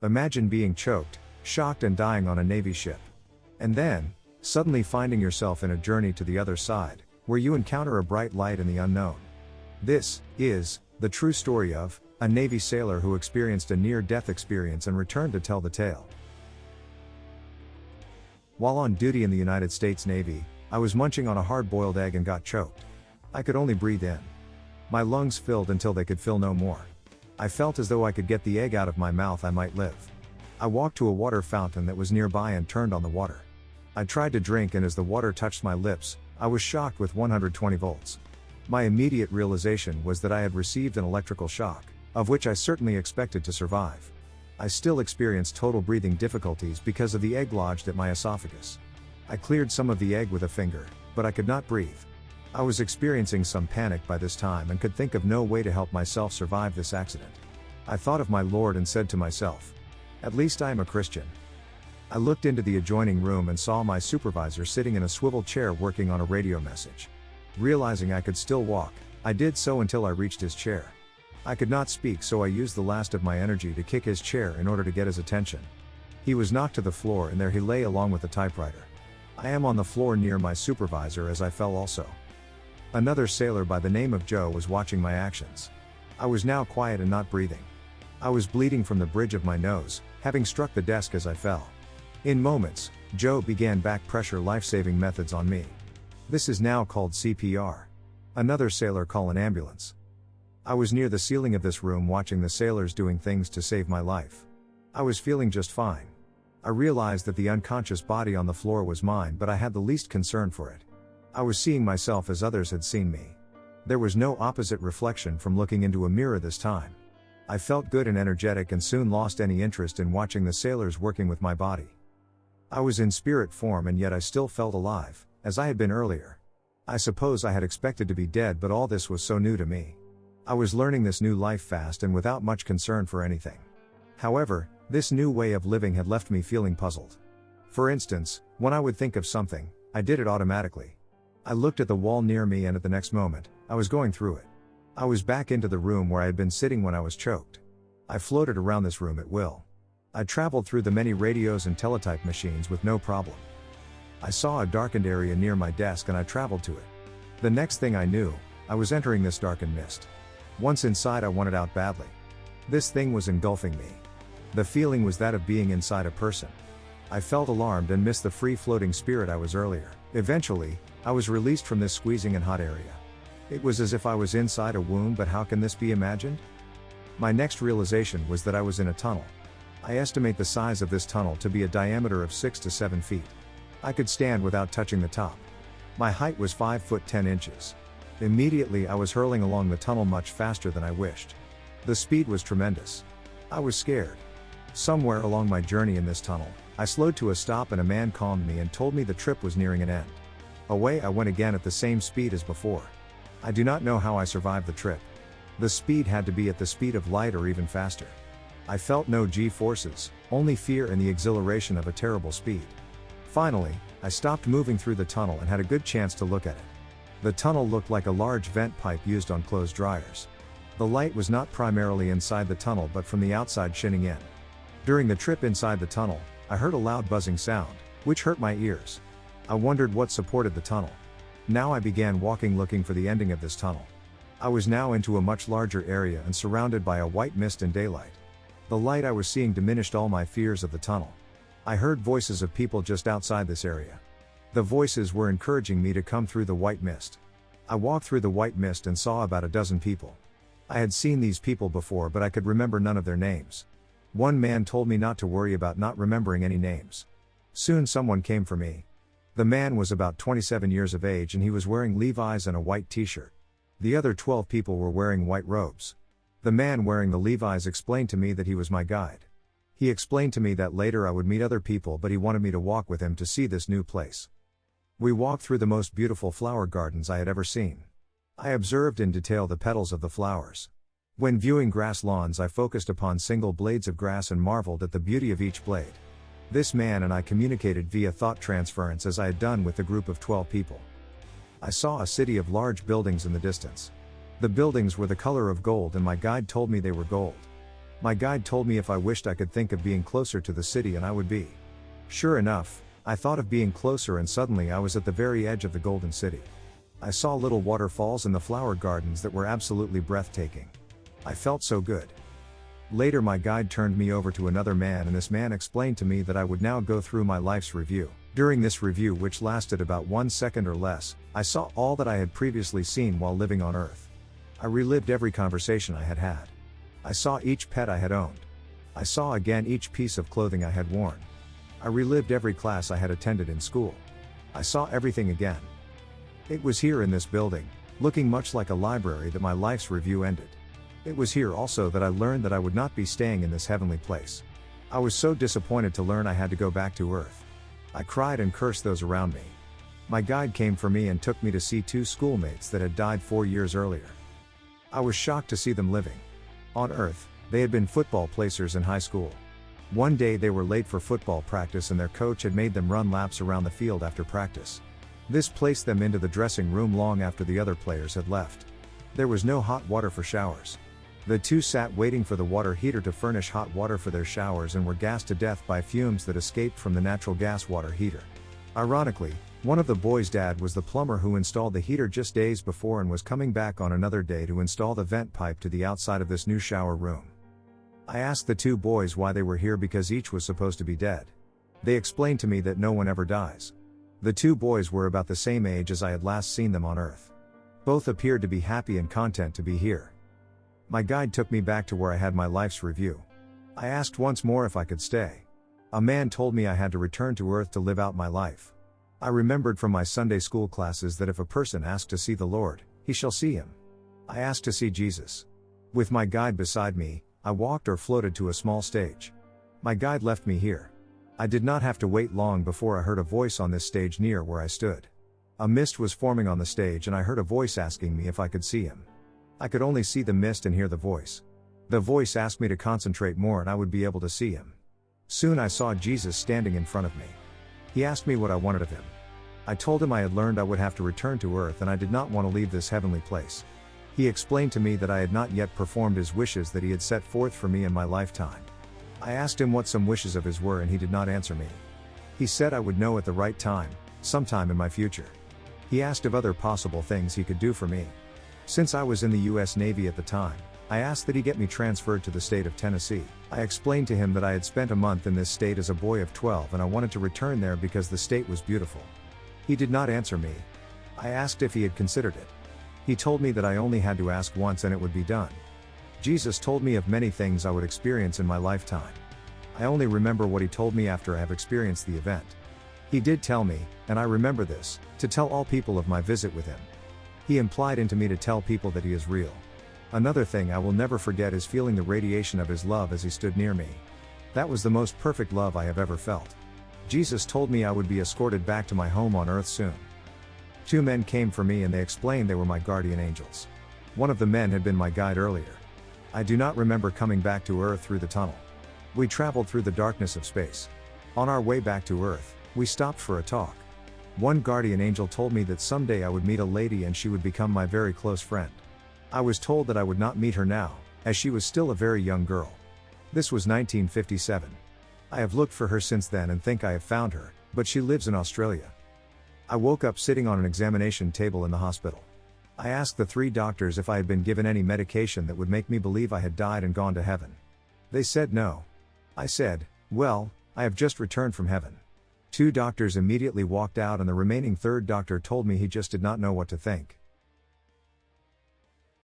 Imagine being choked, shocked and dying on a Navy ship. And then, suddenly finding yourself in a journey to the other side, where you encounter a bright light in the unknown. This is the true story of a Navy sailor who experienced a near-death experience and returned to tell the tale. While on duty in the United States Navy, I was munching on a hard-boiled egg and got choked. I could only breathe in. My lungs filled until they could fill no more. I felt as though I could get the egg out of my mouth, I might live. I walked to a water fountain that was nearby and turned on the water. I tried to drink, and as the water touched my lips, I was shocked with 120 volts. My immediate realization was that I had received an electrical shock, of which I certainly expected to survive. I still experienced total breathing difficulties because of the egg lodged at my esophagus. I cleared some of the egg with a finger, but I could not breathe. I was experiencing some panic by this time and could think of no way to help myself survive this accident. I thought of my Lord and said to myself, "At least I am a Christian." I looked into the adjoining room and saw my supervisor sitting in a swivel chair working on a radio message. Realizing I could still walk, I did so until I reached his chair. I could not speak, so I used the last of my energy to kick his chair in order to get his attention. He was knocked to the floor, and there he lay along with the typewriter. I am on the floor near my supervisor as I fell also. Another sailor by the name of Joe was watching my actions. I was now quiet and not breathing. I was bleeding from the bridge of my nose, having struck the desk as I fell. In moments, Joe began back pressure life-saving methods on me. This is now called CPR. Another sailor call an ambulance. I was near the ceiling of this room watching the sailors doing things to save my life. I was feeling just fine. I realized that the unconscious body on the floor was mine, but I had the least concern for it. I was seeing myself as others had seen me. There was no opposite reflection from looking into a mirror this time. I felt good and energetic and soon lost any interest in watching the sailors working with my body. I was in spirit form, and yet I still felt alive, as I had been earlier. I suppose I had expected to be dead, but all this was so new to me. I was learning this new life fast and without much concern for anything. However, this new way of living had left me feeling puzzled. For instance, when I would think of something, I did it automatically. I looked at the wall near me, and at the next moment, I was going through it. I was back into the room where I had been sitting when I was choked. I floated around this room at will. I traveled through the many radios and teletype machines with no problem. I saw a darkened area near my desk and I traveled to it. The next thing I knew, I was entering this darkened mist. Once inside, I wanted out badly. This thing was engulfing me. The feeling was that of being inside a person. I felt alarmed and missed the free-floating spirit I was earlier. Eventually, I was released from this squeezing and hot area. It was as if I was inside a womb, but how can this be imagined? My next realization was that I was in a tunnel. I estimate the size of this tunnel to be a diameter of 6 to 7 feet. I could stand without touching the top. My height was 5 foot 10 inches. Immediately I was hurling along the tunnel much faster than I wished. The speed was tremendous. I was scared. Somewhere along my journey in this tunnel, I slowed to a stop and a man calmed me and told me the trip was nearing an end. Away I went again at the same speed as before. I do not know how I survived the trip. The speed had to be at the speed of light or even faster. I felt no G-forces, only fear and the exhilaration of a terrible speed. Finally, I stopped moving through the tunnel and had a good chance to look at it. The tunnel looked like a large vent pipe used on clothes dryers. The light was not primarily inside the tunnel but from the outside shining in. During the trip inside the tunnel, I heard a loud buzzing sound, which hurt my ears. I wondered what supported the tunnel. Now I began walking looking for the ending of this tunnel. I was now into a much larger area and surrounded by a white mist and daylight. The light I was seeing diminished all my fears of the tunnel. I heard voices of people just outside this area. The voices were encouraging me to come through the white mist. I walked through the white mist and saw about a dozen people. I had seen these people before, but I could remember none of their names. One man told me not to worry about not remembering any names. Soon someone came for me. The man was about 27 years of age and he was wearing Levi's and a white t-shirt. The other 12 people were wearing white robes. The man wearing the Levi's explained to me that he was my guide. He explained to me that later I would meet other people, but he wanted me to walk with him to see this new place. We walked through the most beautiful flower gardens I had ever seen. I observed in detail the petals of the flowers. When viewing grass lawns, I focused upon single blades of grass and marveled at the beauty of each blade. This man and I communicated via thought transference as I had done with the group of 12 people. I saw a city of large buildings in the distance. The buildings were the color of gold and my guide told me they were gold. My guide told me if I wished I could think of being closer to the city and I would be. Sure enough, I thought of being closer and suddenly I was at the very edge of the Golden City. I saw little waterfalls and the flower gardens that were absolutely breathtaking. I felt so good. Later my guide turned me over to another man and this man explained to me that I would now go through my life's review. During this review, which lasted about 1 second or less, I saw all that I had previously seen while living on Earth. I relived every conversation I had had. I saw each pet I had owned. I saw again each piece of clothing I had worn. I relived every class I had attended in school. I saw everything again. It was here in this building, looking much like a library, that my life's review ended. It was here also that I learned that I would not be staying in this heavenly place. I was so disappointed to learn I had to go back to Earth. I cried and cursed those around me. My guide came for me and took me to see 2 schoolmates that had died 4 years earlier. I was shocked to see them living. On Earth, they had been football players in high school. One day they were late for football practice and their coach had made them run laps around the field after practice. This placed them into the dressing room long after the other players had left. There was no hot water for showers. The 2 sat waiting for the water heater to furnish hot water for their showers and were gassed to death by fumes that escaped from the natural gas water heater. Ironically, one of the boys' dad was the plumber who installed the heater just days before and was coming back on another day to install the vent pipe to the outside of this new shower room. I asked the 2 boys why they were here because each was supposed to be dead. They explained to me that no one ever dies. The 2 boys were about the same age as I had last seen them on Earth. Both appeared to be happy and content to be here. My guide took me back to where I had my life's review. I asked once more if I could stay. A man told me I had to return to Earth to live out my life. I remembered from my Sunday school classes that if a person asks to see the Lord, he shall see him. I asked to see Jesus. With my guide beside me, I walked or floated to a small stage. My guide left me here. I did not have to wait long before I heard a voice on this stage near where I stood. A mist was forming on the stage and I heard a voice asking me if I could see him. I could only see the mist and hear the voice. The voice asked me to concentrate more and I would be able to see him. Soon I saw Jesus standing in front of me. He asked me what I wanted of him. I told him I had learned I would have to return to Earth and I did not want to leave this heavenly place. He explained to me that I had not yet performed his wishes that he had set forth for me in my lifetime. I asked him what some wishes of his were and he did not answer me. He said I would know at the right time, sometime in my future. He asked of other possible things he could do for me. Since I was in the US Navy at the time, I asked that he get me transferred to the state of Tennessee. I explained to him that I had spent a month in this state as a boy of 12 and I wanted to return there because the state was beautiful. He did not answer me. I asked if he had considered it. He told me that I only had to ask once and it would be done. Jesus told me of many things I would experience in my lifetime. I only remember what he told me after I have experienced the event. He did tell me, and I remember this, to tell all people of my visit with him. He implied into me to tell people that he is real. Another thing I will never forget is feeling the radiation of his love as he stood near me. That was the most perfect love I have ever felt. Jesus told me I would be escorted back to my home on Earth soon. 2 men came for me and they explained they were my guardian angels. One of the men had been my guide earlier. I do not remember coming back to Earth through the tunnel. We traveled through the darkness of space. On our way back to Earth, we stopped for a talk. One guardian angel told me that someday I would meet a lady and she would become my very close friend. I was told that I would not meet her now, as she was still a very young girl. This was 1957. I have looked for her since then and think I have found her, but she lives in Australia. I woke up sitting on an examination table in the hospital. I asked the 3 doctors if I had been given any medication that would make me believe I had died and gone to heaven. They said no. I said, well, I have just returned from heaven. 2 doctors immediately walked out and the remaining 3rd doctor told me he just did not know what to think.